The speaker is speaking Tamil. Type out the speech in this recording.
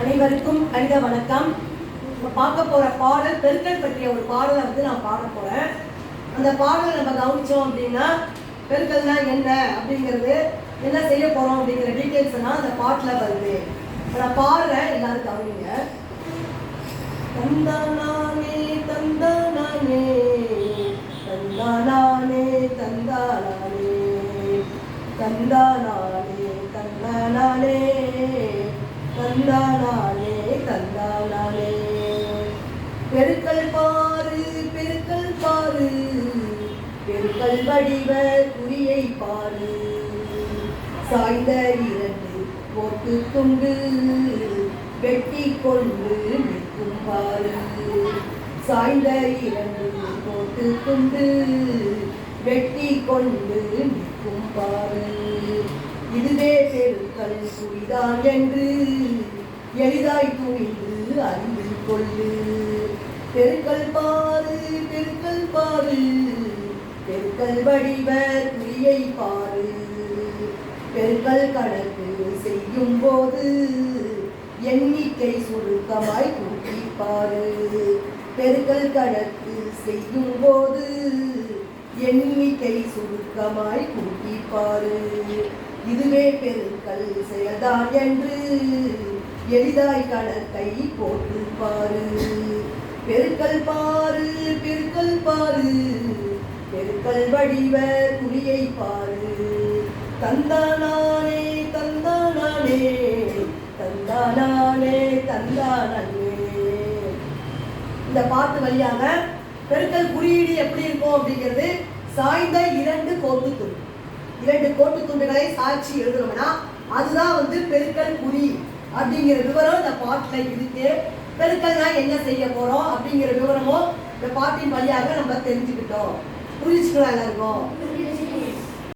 அனைவருக்கும் கணித வணக்கம். நம்ம பார்க்க போற பாடல் பெருக்கல் பற்றிய ஒரு பாடலை நான் பாட போறேன். அந்த பாடலை நம்ம கவனிச்சோம் அப்படின்னா பெருக்கல்னா என்ன அப்படிங்கிறது, என்ன செய்ய போறோம் அப்படிங்கிற டீட்டெயில்ஸ் எல்லாம் அந்த பாட்டில் வருது. நான் பாடுறேன், எல்லாரும் கவனிங்க. தந்தானே தந்தானே தந்தானே தந்தானே தந்தானே தந்தானே தந்தானே தந்தானே. பெருக்கல் பாரு பெருக்கல் பாரு, பெருக்கல் வடிவ குறியை பாரு. சாய்ந்த இரண்டு போட்டு துண்டு வெட்டி கொண்டு நிற்கும் பாரு. சாய்ந்த இரண்டு போட்டு துண்டு வெட்டி கொண்டு நிற்கும் பாரு. இதுவே பெருக்கல் குறிதான் என்று எளிதாய் துணிந்து அறிந்து கொள்ளு. பெருக்கல் பாரு பெருக்கல் பாரு, பெருக்கல் வடிவ குறியை பாரு. பெருக்கல் கணக்கு செய்யும் போது எண்ணிக்கை சுருக்கமாய் கூட்டி பாரு. பெருக்கல் கணக்கு செய்யும் போது எண்ணிக்கை சுருக்கமாய் கூட்டி பாரு. இதுவே பெருக்கல் செயல்தான் என்று எளிதாய் கணக்கை போட்டு பாரு. பெருக்கல் பாரு பெருக்கல் பாரு, பெருக்கல் வடிவ குறியை பாரு. தந்தானே தந்தானே தந்தானே தந்தானே. இந்த பாட்டு வழியாக பெருக்கல் குறியீடு எப்படி இருக்கும் அப்படிங்கிறது, சாய்ந்த இரண்டு கோட்டு துண்டு, இரண்டு கோட்டு துண்டுகளை சாட்சி எழுதணும்னா அதுதான் பெருக்கல் குறி அப்படிங்கிற விவரம் இந்த பாட்டில் இருக்கு. பெருக்கல்னா என்ன செய்ய போறோம் அப்படிங்கிற விவரமும் இந்த பாட்டின் வழியாக நம்ம தெரிஞ்சுக்கிட்டோம். புரிஞ்சுக்கலாம் எல்லாருக்கும்?